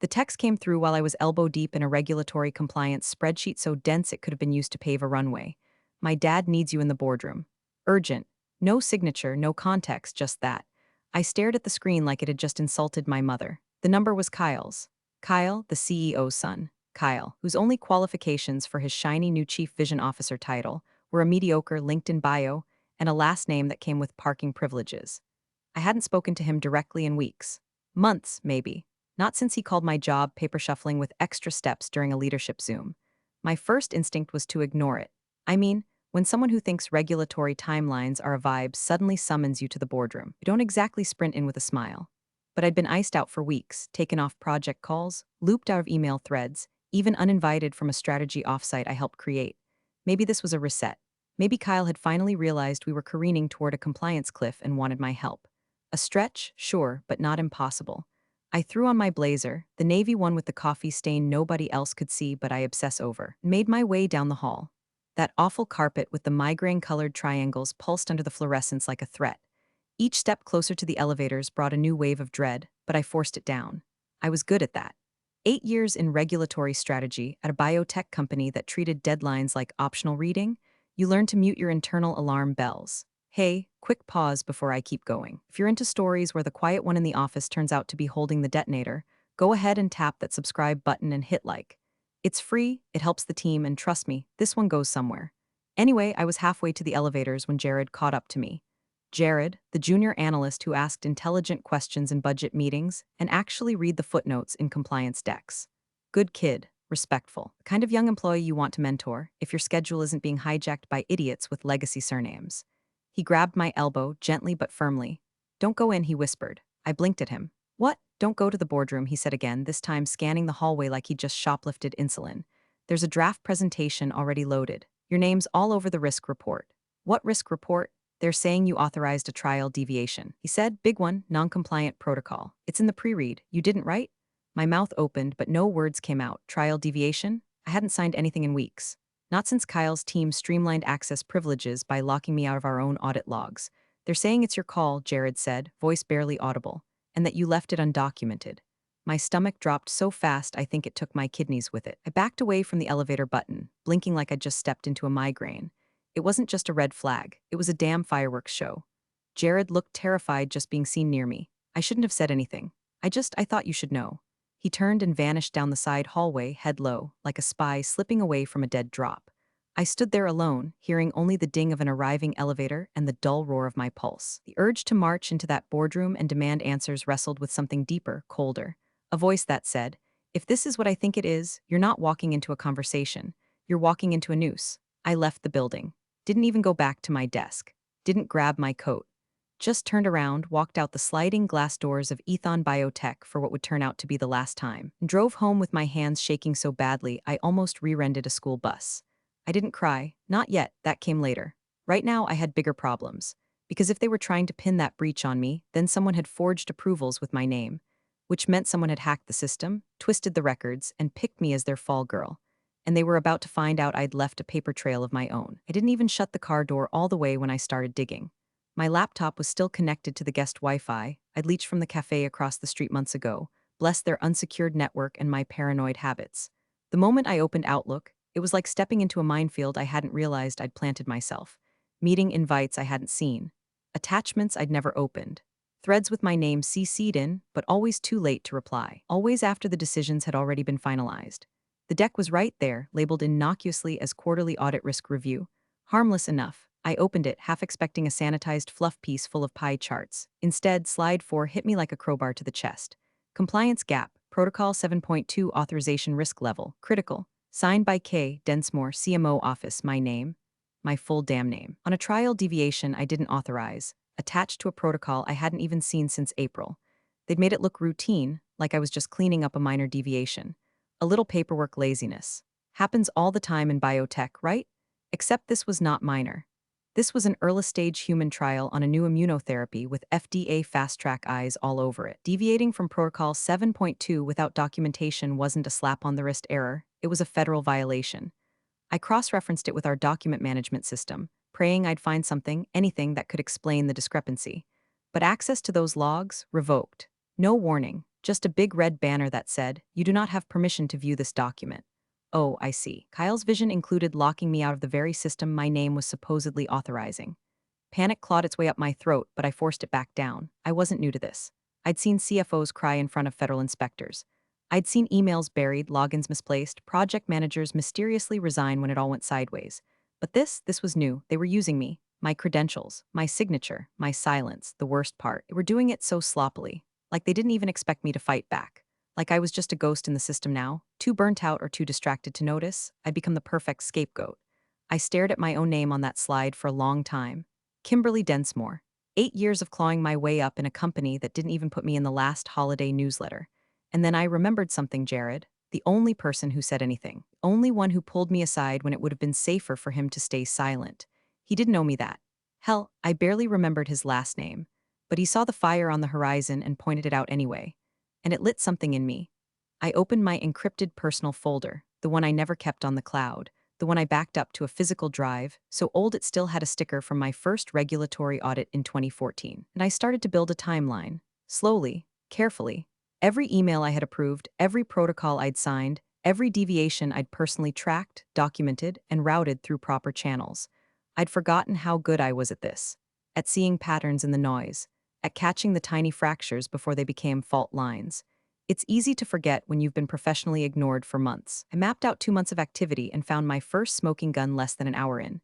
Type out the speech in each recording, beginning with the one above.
The text came through while I was elbow deep in a regulatory compliance spreadsheet so dense it could have been used to pave a runway. My dad needs you in the boardroom. Urgent. No signature, no context, just that. I stared at the screen like it had just insulted my mother. The number was Kyle's. Kyle, the CEO's son. Kyle, whose only qualifications for his shiny new chief vision officer title were a mediocre LinkedIn bio and a last name that came with parking privileges. I hadn't spoken to him directly in weeks. Months, maybe. Not since he called my job paper shuffling with extra steps during a leadership Zoom. My first instinct was to ignore it. I mean, when someone who thinks regulatory timelines are a vibe suddenly summons you to the boardroom, you don't exactly sprint in with a smile. But I'd been iced out for weeks, taken off project calls, looped out of email threads, even uninvited from a strategy offsite I helped create. Maybe this was a reset. Maybe Kyle had finally realized we were careening toward a compliance cliff and wanted my help. A stretch, sure, but not impossible. I threw on my blazer, the navy one with the coffee stain nobody else could see but I obsess over, and made my way down the hall. That awful carpet with the migraine-colored triangles pulsed under the fluorescence like a threat. Each step closer to the elevators brought a new wave of dread, but I forced it down. I was good at that. 8 years in regulatory strategy at a biotech company that treated deadlines like optional reading, you learn to mute your internal alarm bells. Hey, quick pause before I keep going. If you're into stories where the quiet one in the office turns out to be holding the detonator, go ahead and tap that subscribe button and hit like. It's free, it helps the team, and trust me, this one goes somewhere. Anyway, I was halfway to the elevators when Jared caught up to me. Jared, the junior analyst who asked intelligent questions in budget meetings and actually read the footnotes in compliance decks. Good kid, respectful, the kind of young employee you want to mentor if your schedule isn't being hijacked by idiots with legacy surnames. He grabbed my elbow, gently but firmly. Don't go in, he whispered. I blinked at him. What? Don't go to the boardroom, he said again, this time scanning the hallway like he'd just shoplifted insulin. There's a draft presentation already loaded. Your name's all over the risk report. What risk report? They're saying you authorized a trial deviation. He said, big one, non-compliant protocol. It's in the pre-read. You didn't write? My mouth opened, but no words came out. Trial deviation? I hadn't signed anything in weeks. Not since Kyle's team streamlined access privileges by locking me out of our own audit logs. They're saying it's your call, Jared said, voice barely audible, and that you left it undocumented. My stomach dropped so fast I think it took my kidneys with it. I backed away from the elevator button, blinking like I'd just stepped into a migraine. It wasn't just a red flag, it was a damn fireworks show. Jared looked terrified just being seen near me. I shouldn't have said anything. I thought you should know. He turned and vanished down the side hallway, head low, like a spy slipping away from a dead drop. I stood there alone, hearing only the ding of an arriving elevator and the dull roar of my pulse. The urge to march into that boardroom and demand answers wrestled with something deeper, colder. A voice that said, if this is what I think it is, you're not walking into a conversation. You're walking into a noose. I left the building. Didn't even go back to my desk. Didn't grab my coat. Just turned around, walked out the sliding glass doors of Ethon Biotech for what would turn out to be the last time, and drove home with my hands shaking so badly I almost rear-ended a school bus. I didn't cry. Not yet. That came later. Right now, I had bigger problems. Because if they were trying to pin that breach on me, then someone had forged approvals with my name, which meant someone had hacked the system, twisted the records, and picked me as their fall girl. And they were about to find out I'd left a paper trail of my own. I didn't even shut the car door all the way when I started digging. My laptop was still connected to the guest Wi-Fi I'd leached from the cafe across the street months ago, bless their unsecured network and my paranoid habits. The moment I opened Outlook, it was like stepping into a minefield I hadn't realized I'd planted myself. Meeting invites I hadn't seen. Attachments I'd never opened. Threads with my name CC'd in, but always too late to reply. Always after the decisions had already been finalized. The deck was right there, labeled innocuously as Quarterly Audit Risk Review. Harmless enough. I opened it, half expecting a sanitized fluff piece full of pie charts. Instead, slide 4 hit me like a crowbar to the chest. Compliance gap, Protocol 7.2 authorization risk level, critical. Signed by K. Densmore, CMO office, my name. My full damn name. On a trial deviation I didn't authorize, attached to a protocol I hadn't even seen since April. They'd made it look routine, like I was just cleaning up a minor deviation. A little paperwork laziness. Happens all the time in biotech, right? Except this was not minor. This was an early-stage human trial on a new immunotherapy with FDA fast-track eyes all over it. Deviating from Protocol 7.2 without documentation wasn't a slap-on-the-wrist error, it was a federal violation. I cross-referenced it with our document management system, praying I'd find something, anything that could explain the discrepancy. But access to those logs, revoked. No warning, Just a big red banner that said, "You do not have permission to view this document." Oh, I see. Kyle's vision included locking me out of the very system my name was supposedly authorizing. Panic clawed its way up my throat, but I forced it back down. I wasn't new to this. I'd seen CFOs cry in front of federal inspectors. I'd seen emails buried, logins misplaced, project managers mysteriously resign when it all went sideways. But this was new. They were using me, my credentials, my signature, my silence, the worst part. They were doing it so sloppily, like they didn't even expect me to fight back. Like I was just a ghost in the system now, too burnt out or too distracted to notice. I'd become the perfect scapegoat. I stared at my own name on that slide for a long time. Kimberly Densmore. 8 years of clawing my way up in a company that didn't even put me in the last holiday newsletter. And then I remembered something, Jared. The only person who said anything. Only one who pulled me aside when it would have been safer for him to stay silent. He didn't know me that. Hell, I barely remembered his last name. But he saw the fire on the horizon and pointed it out anyway. And it lit something in me. I opened my encrypted personal folder, the one I never kept on the cloud, the one I backed up to a physical drive, so old it still had a sticker from my first regulatory audit in 2014. And I started to build a timeline. Slowly, carefully. Every email I had approved, every protocol I'd signed, every deviation I'd personally tracked, documented, and routed through proper channels. I'd forgotten how good I was at this. At seeing patterns in the noise. At catching the tiny fractures before they became fault lines. It's easy to forget when you've been professionally ignored for months. I mapped out 2 months of activity and found my first smoking gun less than an hour in.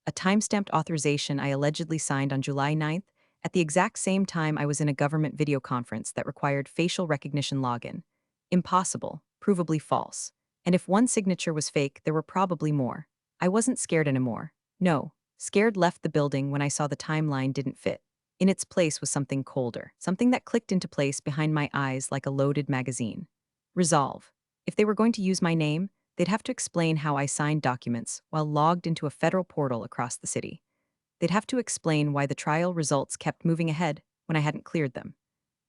A time-stamped authorization I allegedly signed on July 9th, at the exact same time I was in a government video conference that required facial recognition login. Impossible, provably false. And if one signature was fake, there were probably more. I wasn't scared anymore. No, scared left the building when I saw the timeline didn't fit. In its place was something colder, something that clicked into place behind my eyes like a loaded magazine. Resolve. If they were going to use my name, they'd have to explain how I signed documents while logged into a federal portal across the city. They'd have to explain why the trial results kept moving ahead when I hadn't cleared them.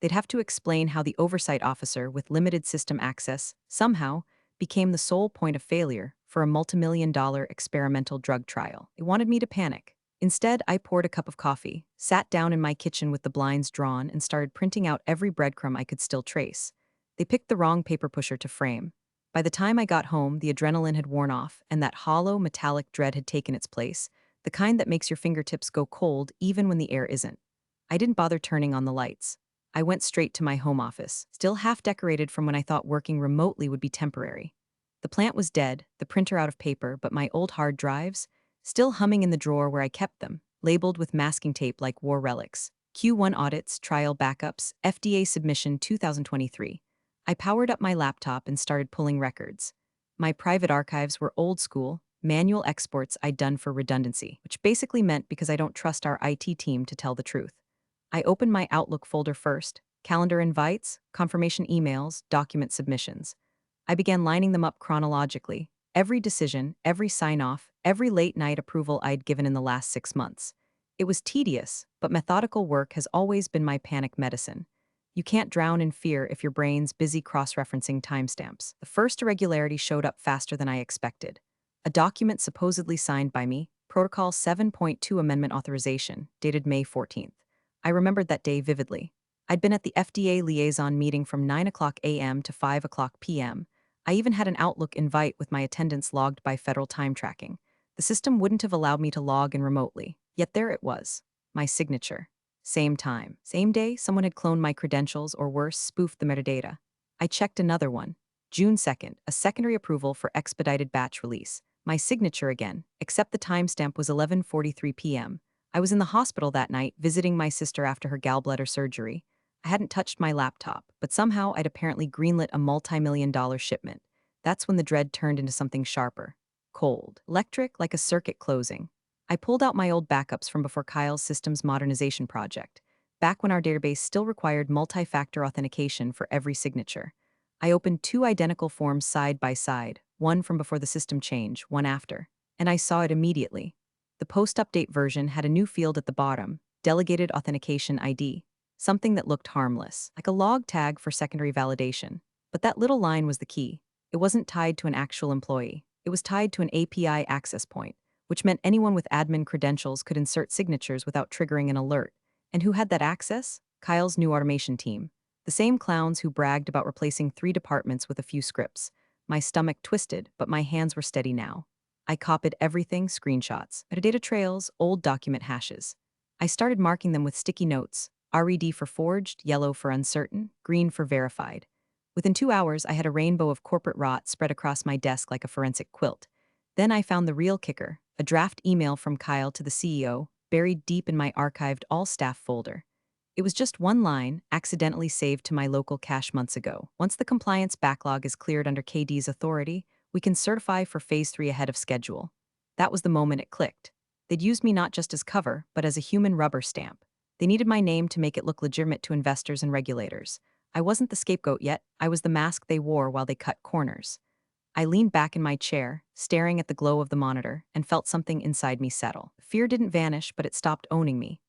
They'd have to explain how the oversight officer with limited system access somehow became the sole point of failure for a multimillion-dollar experimental drug trial. They wanted me to panic. Instead, I poured a cup of coffee, sat down in my kitchen with the blinds drawn, and started printing out every breadcrumb I could still trace. They picked the wrong paper pusher to frame. By the time I got home, the adrenaline had worn off, and that hollow, metallic dread had taken its place, the kind that makes your fingertips go cold even when the air isn't. I didn't bother turning on the lights. I went straight to my home office, still half decorated from when I thought working remotely would be temporary. The plant was dead, the printer out of paper, but my old hard drives, still humming in the drawer where I kept them, labeled with masking tape like war relics. Q1 audits, trial backups, FDA submission 2023. I powered up my laptop and started pulling records. My private archives were old school, manual exports I'd done for redundancy, which basically meant because I don't trust our IT team to tell the truth. I opened my Outlook folder first, calendar invites, confirmation emails, document submissions. I began lining them up chronologically, every decision, every sign-off, every late-night approval I'd given in the last 6 months. It was tedious, but methodical work has always been my panic medicine. You can't drown in fear if your brain's busy cross-referencing timestamps. The first irregularity showed up faster than I expected. A document supposedly signed by me, Protocol 7.2 Amendment Authorization, dated May 14th. I remembered that day vividly. I'd been at the FDA liaison meeting from 9 a.m. to 5 p.m. I even had an Outlook invite with my attendance logged by federal time tracking. The system wouldn't have allowed me to log in remotely, yet there it was. My signature. Same time. Same day, someone had cloned my credentials or worse, spoofed the metadata. I checked another one. June 2nd, a secondary approval for expedited batch release. My signature again, except the timestamp was 11:43 p.m. I was in the hospital that night, visiting my sister after her gallbladder surgery. I hadn't touched my laptop, but somehow I'd apparently greenlit a multi-million-dollar shipment. That's when the dread turned into something sharper. Cold. Electric, like a circuit closing. I pulled out my old backups from before Kyle's systems modernization project, back when our database still required multi-factor authentication for every signature. I opened 2 identical forms side by side, one from before the system change, one after, and I saw it immediately. The post-update version had a new field at the bottom, Delegated Authentication ID, something that looked harmless, like a log tag for secondary validation. But that little line was the key. It wasn't tied to an actual employee. It was tied to an API access point, which meant anyone with admin credentials could insert signatures without triggering an alert. And who had that access? Kyle's new automation team. The same clowns who bragged about replacing 3 departments with a few scripts. My stomach twisted, but my hands were steady now. I copied everything, screenshots, metadata trails, old document hashes. I started marking them with sticky notes, RED for forged, yellow for uncertain, green for verified. Within 2 hours, I had a rainbow of corporate rot spread across my desk like a forensic quilt. Then I found the real kicker, a draft email from Kyle to the CEO, buried deep in my archived all-staff folder. It was just one line, accidentally saved to my local cache months ago. Once the compliance backlog is cleared under KD's authority, we can certify for Phase 3 ahead of schedule. That was the moment it clicked. They'd used me not just as cover, but as a human rubber stamp. They needed my name to make it look legitimate to investors and regulators. I wasn't the scapegoat yet, I was the mask they wore while they cut corners. I leaned back in my chair, staring at the glow of the monitor, and felt something inside me settle. Fear didn't vanish, but it stopped owning me.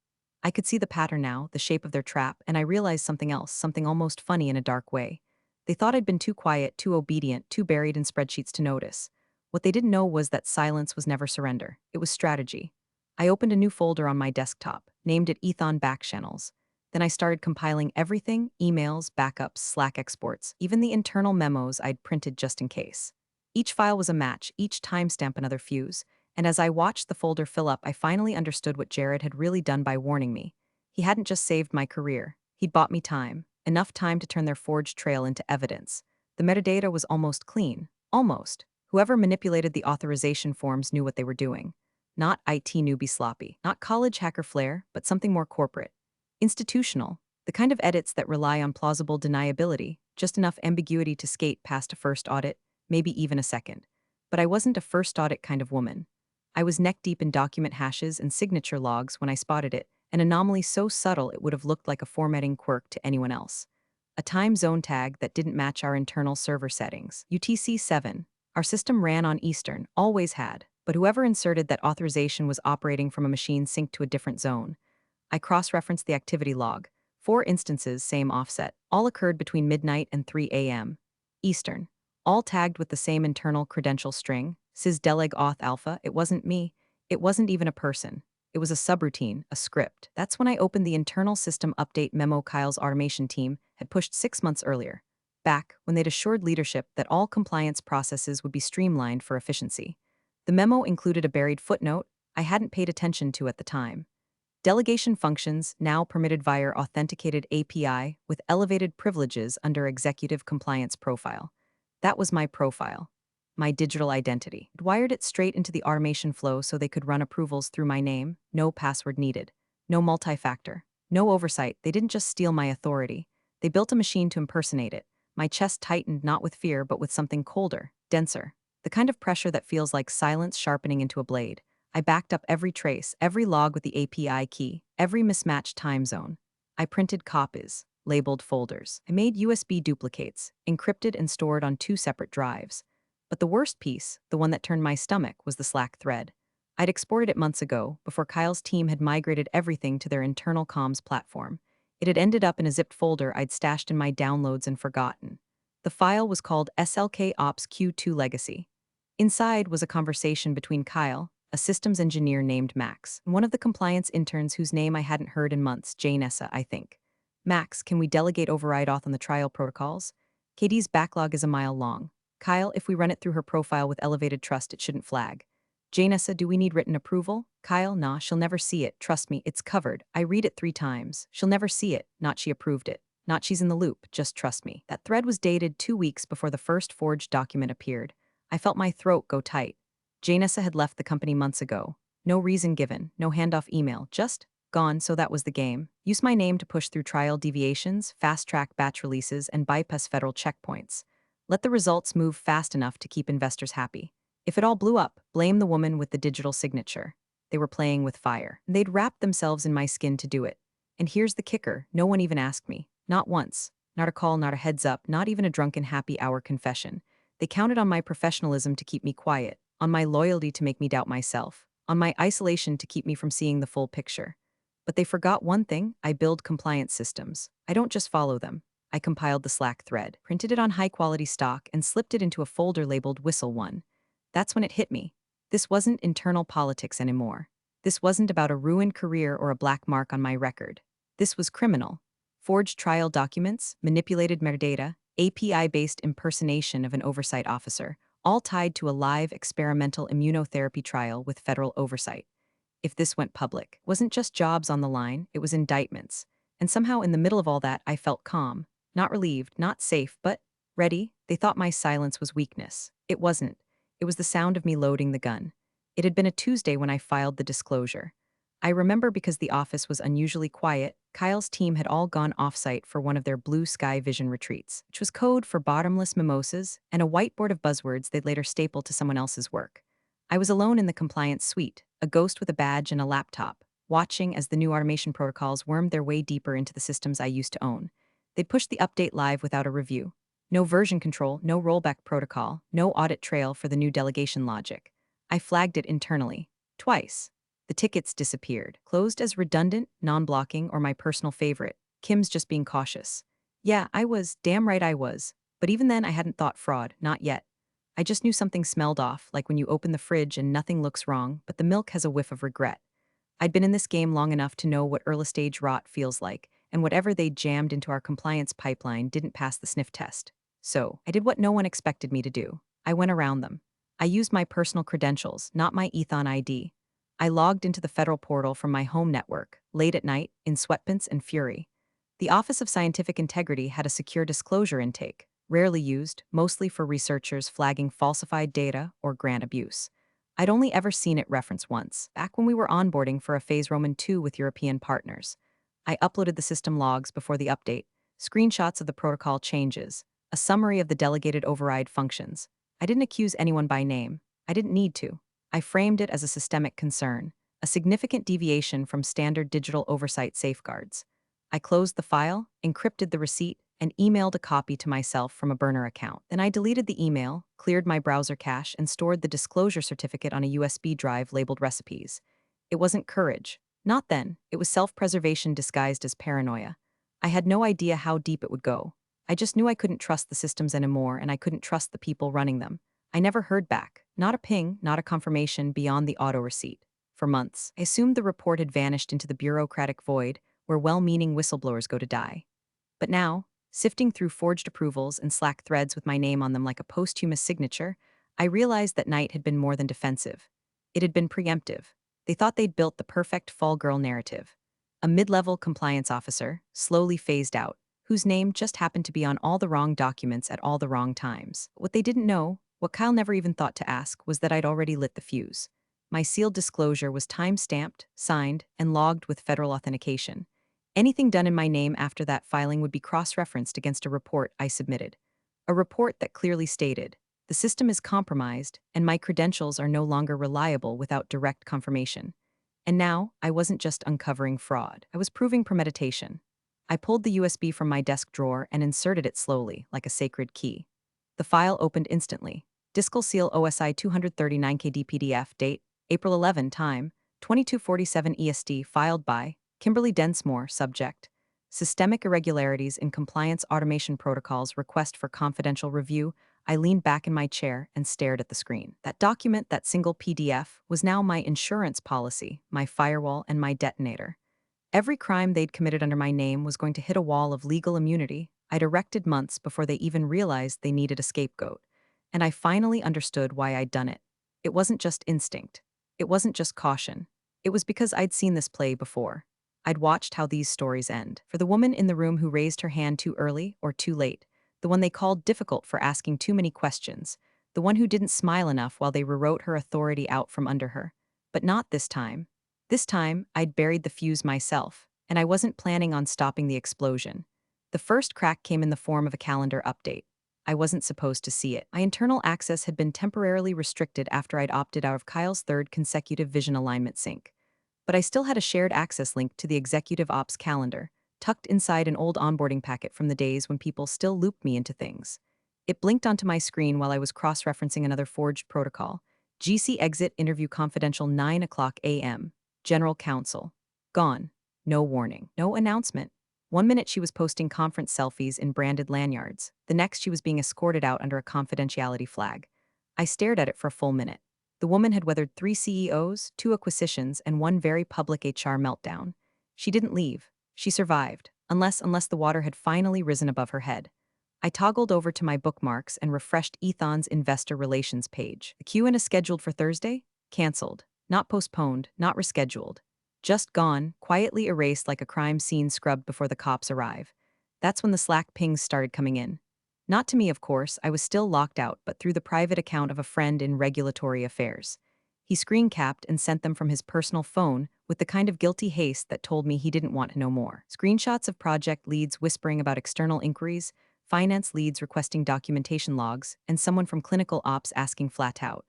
I could see the pattern now, the shape of their trap, and I realized something else, something almost funny in a dark way. They thought I'd been too quiet, too obedient, too buried in spreadsheets to notice. What they didn't know was that silence was never surrender. It was strategy. I opened a new folder on my desktop, named it Ethon Backchannels. Then I started compiling everything, emails, backups, Slack exports, even the internal memos I'd printed just in case. Each file was a match, each timestamp another fuse, and as I watched the folder fill up, I finally understood what Jared had really done by warning me. He hadn't just saved my career, he'd bought me time, enough time to turn their forged trail into evidence. The metadata was almost clean. Almost. Whoever manipulated the authorization forms knew what they were doing. Not IT newbie sloppy, not college hacker flair, but something more corporate. Institutional, the kind of edits that rely on plausible deniability, just enough ambiguity to skate past a first audit, maybe even a second. But I wasn't a first audit kind of woman. I was neck-deep in document hashes and signature logs when I spotted it, an anomaly so subtle it would have looked like a formatting quirk to anyone else. A time zone tag that didn't match our internal server settings. UTC-7. Our system ran on Eastern, always had, but whoever inserted that authorization was operating from a machine synced to a different zone. I cross-referenced the activity log. 4 instances, same offset, all occurred between midnight and 3 a.m. Eastern, all tagged with the same internal credential string, sysdeleg auth alpha. It wasn't me. It wasn't even a person. It was a subroutine, a script. That's when I opened the internal system update memo Kyle's automation team had pushed 6 months earlier, back when they'd assured leadership that all compliance processes would be streamlined for efficiency. The memo included a buried footnote I hadn't paid attention to at the time. Delegation functions now permitted via authenticated API with elevated privileges under Executive Compliance Profile. That was my profile, my digital identity. I'd wired it straight into the automation flow so they could run approvals through my name, no password needed, no multi-factor, no oversight. They didn't just steal my authority. They built a machine to impersonate it. My chest tightened not with fear but with something colder, denser, the kind of pressure that feels like silence sharpening into a blade. I backed up every trace, every log with the API key, every mismatched time zone. I printed copies, labeled folders. I made USB duplicates, encrypted and stored on 2 separate drives. But the worst piece, the one that turned my stomach, was the Slack thread. I'd exported it months ago, before Kyle's team had migrated everything to their internal comms platform. It had ended up in a zipped folder I'd stashed in my downloads and forgotten. The file was called SLK Ops Q2 Legacy. Inside was a conversation between Kyle, a systems engineer named Max, and one of the compliance interns whose name I hadn't heard in months, Janessa, I think. Max, can we delegate override auth on the trial protocols? KD's backlog is a mile long. Kyle, if we run it through her profile with elevated trust, it shouldn't flag. Janessa, do we need written approval? Kyle, nah, she'll never see it. Trust me, it's covered. I read it 3 times. She'll never see it. Not she approved it. Not she's in the loop. Just trust me. That thread was dated 2 weeks before the first forged document appeared. I felt my throat go tight. Janessa had left the company months ago. No reason given, no handoff email, just gone, so that was the game. Use my name to push through trial deviations, fast-track batch releases, and bypass federal checkpoints. Let the results move fast enough to keep investors happy. If it all blew up, blame the woman with the digital signature. They were playing with fire. They'd wrapped themselves in my skin to do it. And here's the kicker, no one even asked me. Not once. Not a call, not a heads up, not even a drunken happy hour confession. They counted on my professionalism to keep me quiet, on my loyalty to make me doubt myself, on my isolation to keep me from seeing the full picture. But they forgot one thing: I build compliance systems. I don't just follow them. I compiled the Slack thread, printed it on high-quality stock, and slipped it into a folder labeled Whistle 1. That's when it hit me. This wasn't internal politics anymore. This wasn't about a ruined career or a black mark on my record. This was criminal. forged trial documents, manipulated metadata, API-based impersonation of an oversight officer, all tied to a live experimental immunotherapy trial with federal oversight. If this went public, it wasn't just jobs on the line, it was indictments. And somehow in the middle of all that, I felt calm, not relieved, not safe, but ready. They thought my silence was weakness. It wasn't. It was the sound of me loading the gun. It had been a Tuesday when I filed the disclosure. I remember because the office was unusually quiet, Kyle's team had all gone offsite for one of their blue sky vision retreats, which was code for bottomless mimosas and a whiteboard of buzzwords they'd later staple to someone else's work. I was alone in the compliance suite, a ghost with a badge and a laptop, watching as the new automation protocols wormed their way deeper into the systems I used to own. They'd pushed the update live without a review. No version control, no rollback protocol, no audit trail for the new delegation logic. I flagged it internally. Twice. The tickets disappeared, closed as redundant, non-blocking, or my personal favorite, Kim's just being cautious. Yeah, I was, damn right I was. But even then I hadn't thought fraud, not yet. I just knew something smelled off, like when you open the fridge and nothing looks wrong, but the milk has a whiff of regret. I'd been in this game long enough to know what early-stage rot feels like, and whatever they jammed into our compliance pipeline didn't pass the sniff test. So, I did what no one expected me to do. I went around them. I used my personal credentials, not my Ethon ID. I logged into the federal portal from my home network, late at night, in sweatpants and fury. The Office of Scientific Integrity had a secure disclosure intake, rarely used, mostly for researchers flagging falsified data or grant abuse. I'd only ever seen it referenced once, back when we were onboarding for a Phase Roman 2 with European partners. I uploaded the system logs before the update, screenshots of the protocol changes, a summary of the delegated override functions. I didn't accuse anyone by name. I didn't need to. I framed it as a systemic concern, a significant deviation from standard digital oversight safeguards. I closed the file, encrypted the receipt, and emailed a copy to myself from a burner account. Then I deleted the email, cleared my browser cache, and stored the disclosure certificate on a USB drive labeled recipes. It wasn't courage. Not then. It was self-preservation disguised as paranoia. I had no idea how deep it would go. I just knew I couldn't trust the systems anymore, and I couldn't trust the people running them. I never heard back. Not a ping, not a confirmation beyond the auto receipt. For months, I assumed the report had vanished into the bureaucratic void where well-meaning whistleblowers go to die. But now, sifting through forged approvals and Slack threads with my name on them like a posthumous signature, I realized that night had been more than defensive. It had been preemptive. They thought they'd built the perfect fall girl narrative. A mid-level compliance officer, slowly phased out, whose name just happened to be on all the wrong documents at all the wrong times. What they didn't know, what Kyle never even thought to ask, was that I'd already lit the fuse. My sealed disclosure was time-stamped, signed, and logged with federal authentication. Anything done in my name after that filing would be cross-referenced against a report I submitted. A report that clearly stated, the system is compromised and my credentials are no longer reliable without direct confirmation. And now, I wasn't just uncovering fraud, I was proving premeditation. I pulled the USB from my desk drawer and inserted it slowly, like a sacred key. The file opened instantly. Discal Seal OSI 239KD PDF, date, April 11, time, 2247 EST, filed by Kimberly Densmore, subject. Systemic irregularities in compliance automation protocols, request for confidential review. I leaned back in my chair and stared at the screen. That document, that single PDF, was now my insurance policy, my firewall, and my detonator. Every crime they'd committed under my name was going to hit a wall of legal immunity I'd erected months before they even realized they needed a scapegoat. And I finally understood why I'd done it. It wasn't just instinct. It wasn't just caution. It was because I'd seen this play before. I'd watched how these stories end. For the woman in the room who raised her hand too early or too late, the one they called difficult for asking too many questions, the one who didn't smile enough while they rewrote her authority out from under her. But not this time. This time, I'd buried the fuse myself, and I wasn't planning on stopping the explosion. The first crack came in the form of a calendar update. I wasn't supposed to see it. My internal access had been temporarily restricted after I'd opted out of Kyle's third consecutive vision alignment sync. But I still had a shared access link to the Executive Ops calendar, tucked inside an old onboarding packet from the days when people still looped me into things. It blinked onto my screen while I was cross-referencing another forged protocol. GC exit interview confidential 9 o'clock a.m. General Counsel. Gone. No warning. No announcement. One minute she was posting conference selfies in branded lanyards. The next she was being escorted out under a confidentiality flag. I stared at it for a full minute. The woman had weathered 3 CEOs, 2 acquisitions, and 1 very public HR meltdown. She didn't leave. She survived. unless the water had finally risen above her head. I toggled over to my bookmarks and refreshed Ethan's investor relations page. The Q&A is scheduled for Thursday? Cancelled. Not postponed, not rescheduled. Just gone, quietly erased like a crime scene scrubbed before the cops arrive. That's when the Slack pings started coming in. Not to me, of course, I was still locked out, but through the private account of a friend in regulatory affairs. He screen capped and sent them from his personal phone with the kind of guilty haste that told me he didn't want to know more. Screenshots of project leads whispering about external inquiries, finance leads requesting documentation logs, and someone from clinical ops asking flat out,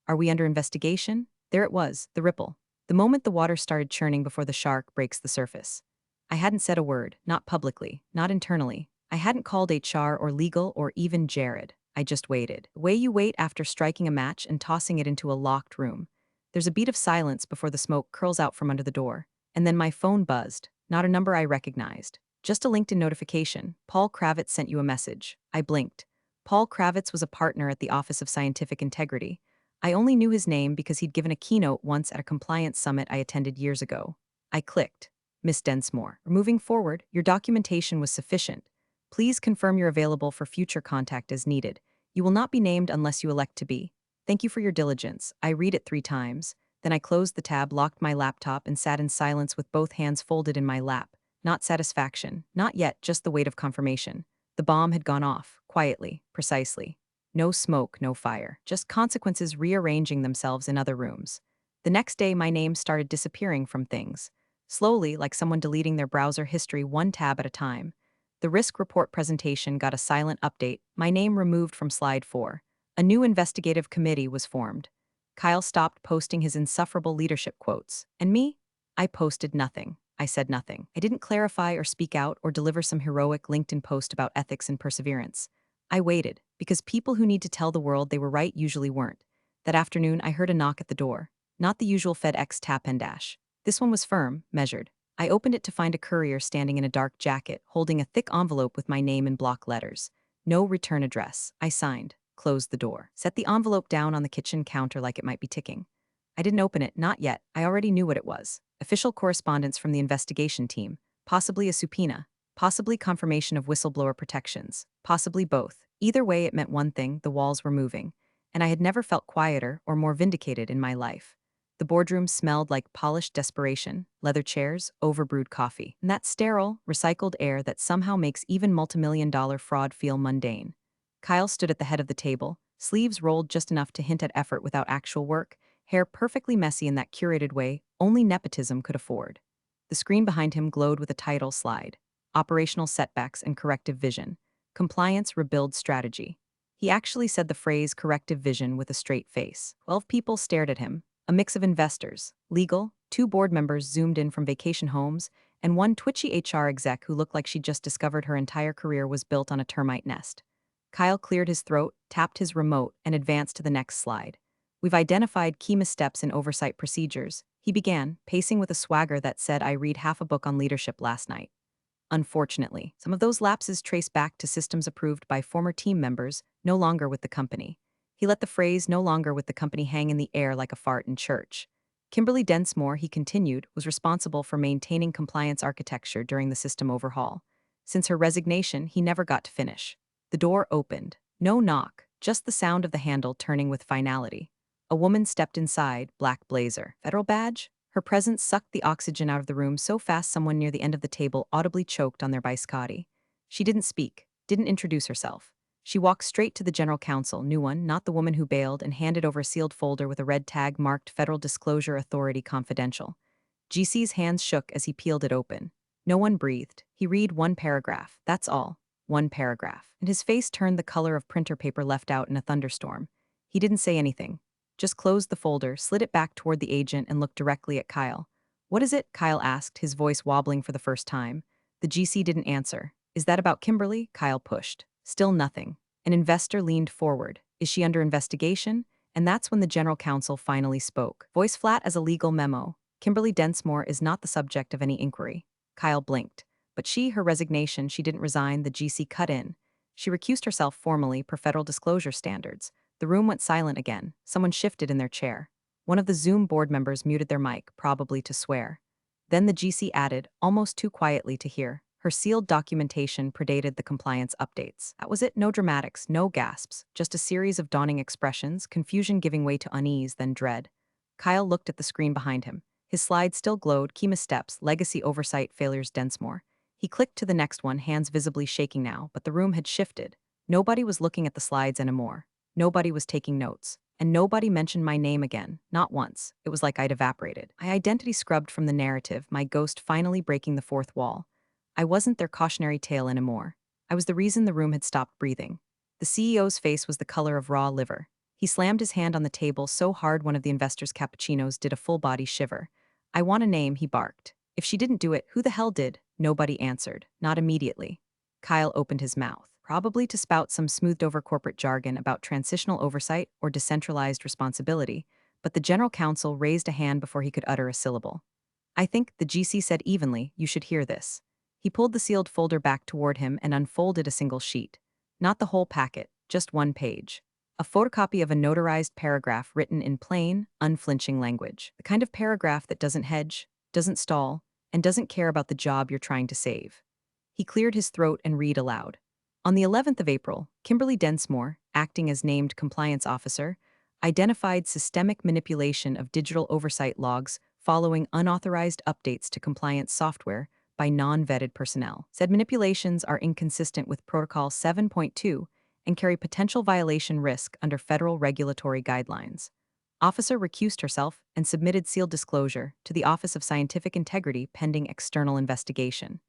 "Are we under investigation?" There it was, the ripple. The moment the water started churning before the shark breaks the surface. I hadn't said a word, not publicly, not internally. I hadn't called HR or legal or even Jared. I just waited. The way you wait after striking a match and tossing it into a locked room. There's a beat of silence before the smoke curls out from under the door. And then my phone buzzed, not a number I recognized. Just a LinkedIn notification. Paul Kravitz sent you a message. I blinked. Paul Kravitz was a partner at the Office of Scientific Integrity. I only knew his name because he'd given a keynote once at a compliance summit I attended years ago. I clicked. Miss Densmore, moving forward, your documentation was sufficient. Please confirm you're available for future contact as needed. You will not be named unless you elect to be. Thank you for your diligence. I read it 3 times. Then I closed the tab, locked my laptop, and sat in silence with both hands folded in my lap. Not satisfaction, not yet, just the weight of confirmation. The bomb had gone off, quietly, precisely. No smoke, no fire, just consequences rearranging themselves in other rooms. The next day, my name started disappearing from things. Slowly, like someone deleting their browser history 1 tab at a time. The risk report presentation got a silent update, my name removed from slide 4. A new investigative committee was formed. Kyle stopped posting his insufferable leadership quotes. And me? I posted nothing. I said nothing. I didn't clarify or speak out or deliver some heroic LinkedIn post about ethics and perseverance. I waited, because people who need to tell the world they were right usually weren't. That afternoon, I heard a knock at the door. Not the usual FedEx tap and dash. This one was firm, measured. I opened it to find a courier standing in a dark jacket, holding a thick envelope with my name in block letters. No return address. I signed, closed the door, set the envelope down on the kitchen counter like it might be ticking. I didn't open it, not yet. I already knew what it was. Official correspondence from the investigation team, possibly a subpoena, possibly confirmation of whistleblower protections, possibly both. Either way, it meant one thing: the walls were moving. And I had never felt quieter or more vindicated in my life. The boardroom smelled like polished desperation, leather chairs, overbrewed coffee, and that sterile, recycled air that somehow makes even multimillion-dollar fraud feel mundane. Kyle stood at the head of the table, sleeves rolled just enough to hint at effort without actual work, hair perfectly messy in that curated way only nepotism could afford. The screen behind him glowed with a title slide: Operational Setbacks and Corrective Vision. Compliance Rebuild Strategy. He actually said the phrase corrective vision with a straight face. 12 people stared at him, a mix of investors, legal, 2 board members zoomed in from vacation homes, and one twitchy HR exec who looked like she'd just discovered her entire career was built on a termite nest. Kyle cleared his throat, tapped his remote, and advanced to the next slide. We've identified key missteps in oversight procedures, he began, pacing with a swagger that said I read half a book on leadership last night. Unfortunately, some of those lapses trace back to systems approved by former team members, no longer with the company. He let the phrase "no longer with the company" hang in the air like a fart in church. Kimberly Densmore, he continued, was responsible for maintaining compliance architecture during the system overhaul. Since her resignation, he never got to finish. The door opened. No knock, just the sound of the handle turning with finality. A woman stepped inside, black blazer. Federal badge? Her presence sucked the oxygen out of the room so fast someone near the end of the table audibly choked on their biscotti. She didn't speak, didn't introduce herself. She walked straight to the general counsel, new one, not the woman who bailed, and handed over a sealed folder with a red tag marked Federal Disclosure Authority Confidential. GC's hands shook as he peeled it open. No one breathed. He read 1 paragraph, that's all. 1 paragraph. And his face turned the color of printer paper left out in a thunderstorm. He didn't say anything. Just closed the folder, slid it back toward the agent, and looked directly at Kyle. "What is it?" Kyle asked, his voice wobbling for the first time. The GC didn't answer. "Is that about Kimberly?" Kyle pushed. Still nothing. An investor leaned forward. "Is she under investigation?" And that's when the general counsel finally spoke. Voice flat as a legal memo. "Kimberly Densmore is not the subject of any inquiry." Kyle blinked. But her resignation, she didn't resign, the GC cut in. She recused herself formally per federal disclosure standards. The room went silent again. Someone shifted in their chair. One of the Zoom board members muted their mic, probably to swear. Then the GC added, almost too quietly to hear, Her sealed documentation predated the compliance updates. That was it, no dramatics, no gasps, just a series of dawning expressions, confusion giving way to unease, then dread. Kyle looked at the screen behind him. His slide still glowed, key missteps, legacy oversight, failures, Densmore. He clicked to the next one, hands visibly shaking now, but the room had shifted. Nobody was looking at the slides anymore. Nobody was taking notes. And nobody mentioned my name again, not once. It was like I'd evaporated. My identity scrubbed from the narrative, my ghost finally breaking the fourth wall. I wasn't their cautionary tale anymore. I was the reason the room had stopped breathing. The CEO's face was the color of raw liver. He slammed his hand on the table so hard one of the investors' cappuccinos did a full-body shiver. I want a name, he barked. If she didn't do it, who the hell did? Nobody answered. Not immediately. Kyle opened his mouth, probably to spout some smoothed-over corporate jargon about transitional oversight or decentralized responsibility, but the general counsel raised a hand before he could utter a syllable. I think, the GC said evenly, you should hear this. He pulled the sealed folder back toward him and unfolded a single sheet. Not the whole packet, just one page. A photocopy of a notarized paragraph written in plain, unflinching language. The kind of paragraph that doesn't hedge, doesn't stall, and doesn't care about the job you're trying to save. He cleared his throat and read aloud. On the 11th of April, Kimberly Densmore, acting as named compliance officer, identified systemic manipulation of digital oversight logs following unauthorized updates to compliance software by non-vetted personnel. Said manipulations are inconsistent with Protocol 7.2 and carry potential violation risk under federal regulatory guidelines. Officer recused herself and submitted sealed disclosure to the Office of Scientific Integrity pending external investigation.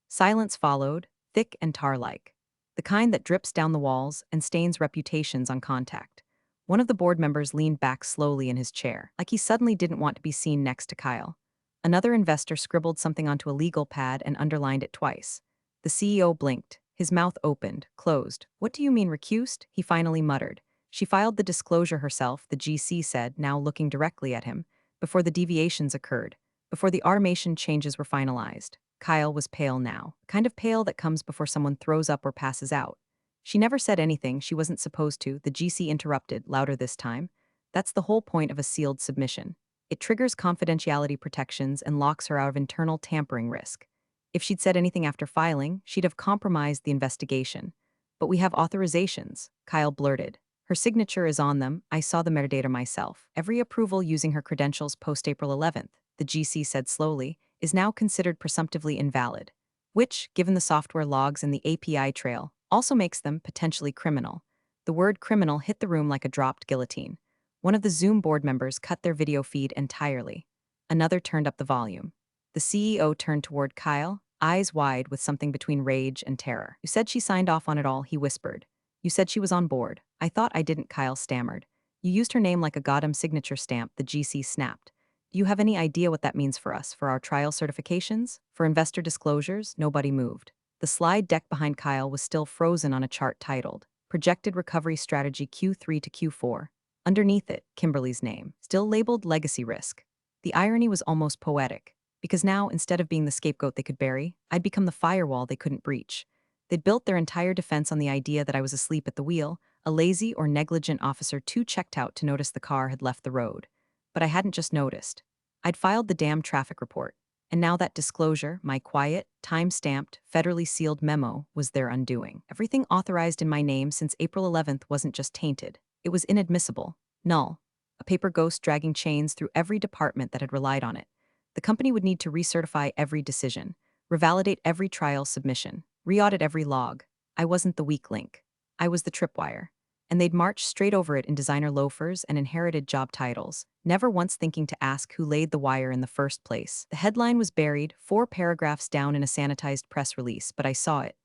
Silence followed, thick and tar-like, the kind that drips down the walls and stains reputations on contact. One of the board members leaned back slowly in his chair, like he suddenly didn't want to be seen next to Kyle. Another investor scribbled something onto a legal pad and underlined it twice. The CEO blinked. His mouth opened, closed. What do you mean recused? He finally muttered. She filed the disclosure herself, the GC said, now looking directly at him, before the deviations occurred, before the automation changes were finalized. Kyle was pale now, the kind of pale that comes before someone throws up or passes out. She never said anything she wasn't supposed to, the GC interrupted, louder this time. That's the whole point of a sealed submission. It triggers confidentiality protections and locks her out of internal tampering risk. If she'd said anything after filing, she'd have compromised the investigation. But we have authorizations, Kyle blurted. Her signature is on them, I saw the metadata myself. Every approval using her credentials post-April 11th, the GC said slowly, is now considered presumptively invalid, which, given the software logs and the API trail, also makes them potentially criminal. The word criminal hit the room like a dropped guillotine. One of the Zoom board members cut their video feed entirely. Another turned up the volume. The CEO turned toward Kyle, eyes wide with something between rage and terror. You said she signed off on it all, he whispered. You said she was on board. I thought I didn't, Kyle stammered. You used her name like a goddamn signature stamp, the GC snapped. Do you have any idea what that means for us, for our trial certifications? For investor disclosures? Nobody moved. The slide deck behind Kyle was still frozen on a chart titled Projected Recovery Strategy Q3 to Q4. Underneath it, Kimberly's name, still labeled Legacy Risk. The irony was almost poetic, because now, instead of being the scapegoat they could bury, I'd become the firewall they couldn't breach. They'd built their entire defense on the idea that I was asleep at the wheel, a lazy or negligent officer too checked out to notice the car had left the road. But I hadn't just noticed. I'd filed the damn traffic report, and now that disclosure, my quiet, time-stamped, federally sealed memo, was their undoing. Everything authorized in my name since April 11th wasn't just tainted. It was inadmissible, null, a paper ghost dragging chains through every department that had relied on it. The company would need to recertify every decision, revalidate every trial submission, re-audit every log. I wasn't the weak link. I was the tripwire. And they'd march straight over it in designer loafers and inherited job titles, never once thinking to ask who laid the wire in the first place. The headline was buried, 4 paragraphs down in a sanitized press release, but I saw it.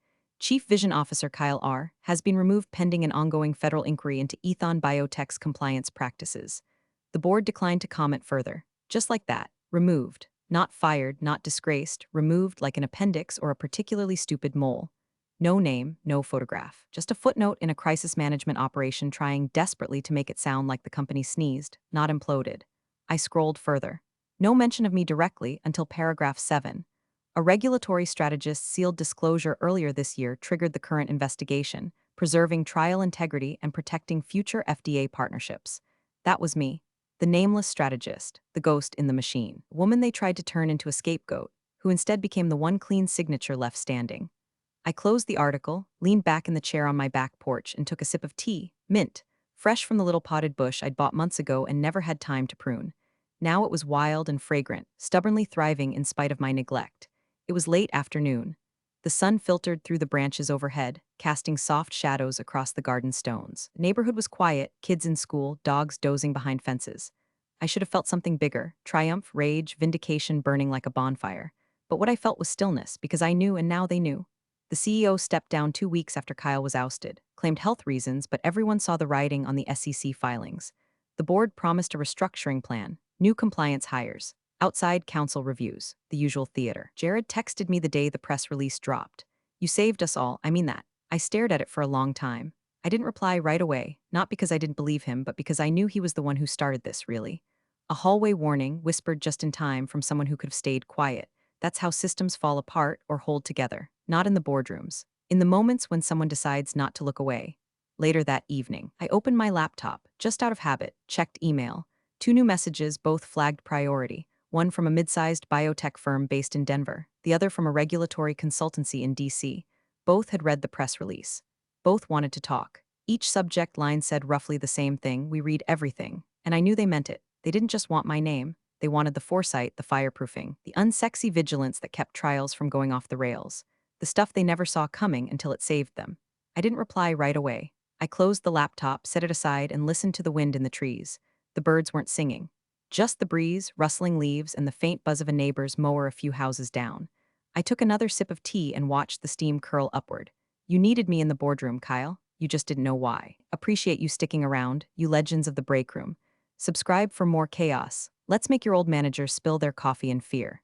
Chief Vision Officer Kyle R. has been removed pending an ongoing federal inquiry into Ethon Biotech's compliance practices. The board declined to comment further. Just like that, removed. Not fired, not disgraced, removed like an appendix or a particularly stupid mole. No name, no photograph. Just a footnote in a crisis management operation trying desperately to make it sound like the company sneezed, not imploded. I scrolled further. No mention of me directly until paragraph 7. A regulatory strategist's sealed disclosure earlier this year triggered the current investigation, preserving trial integrity and protecting future FDA partnerships. That was me. The nameless strategist, the ghost in the machine, the woman they tried to turn into a scapegoat, who instead became the one clean signature left standing. I closed the article, leaned back in the chair on my back porch, and took a sip of tea, mint, fresh from the little potted bush I'd bought months ago and never had time to prune. Now it was wild and fragrant, stubbornly thriving in spite of my neglect. It was late afternoon. The sun filtered through the branches overhead, casting soft shadows across the garden stones. The neighborhood was quiet, kids in school, dogs dozing behind fences. I should have felt something bigger, triumph, rage, vindication burning like a bonfire. But what I felt was stillness, because I knew and now they knew. The CEO stepped down 2 weeks after Kyle was ousted, claimed health reasons, but everyone saw the writing on the SEC filings. The board promised a restructuring plan, new compliance hires, outside counsel reviews, the usual theater. Jared texted me the day the press release dropped. "You saved us all, I mean that." I stared at it for a long time. I didn't reply right away, not because I didn't believe him, but because I knew he was the one who started this, really. A hallway warning, whispered just in time from someone who could have stayed quiet. That's how systems fall apart or hold together, not in the boardrooms. In the moments when someone decides not to look away. Later that evening, I opened my laptop, just out of habit, checked email. 2 new messages, both flagged priority. One from a mid-sized biotech firm based in Denver, the other from a regulatory consultancy in DC. Both had read the press release. Both wanted to talk. Each subject line said roughly the same thing: we read everything. And I knew they meant it. They didn't just want my name. They wanted the foresight, the fireproofing, the unsexy vigilance that kept trials from going off the rails. The stuff they never saw coming until it saved them. I didn't reply right away. I closed the laptop, set it aside, and listened to the wind in the trees. The birds weren't singing. Just the breeze, rustling leaves, and the faint buzz of a neighbor's mower a few houses down. I took another sip of tea and watched the steam curl upward. You needed me in the boardroom, Kyle. You just didn't know why. Appreciate you sticking around, you legends of the break room. Subscribe for more chaos. Let's make your old managers spill their coffee in fear.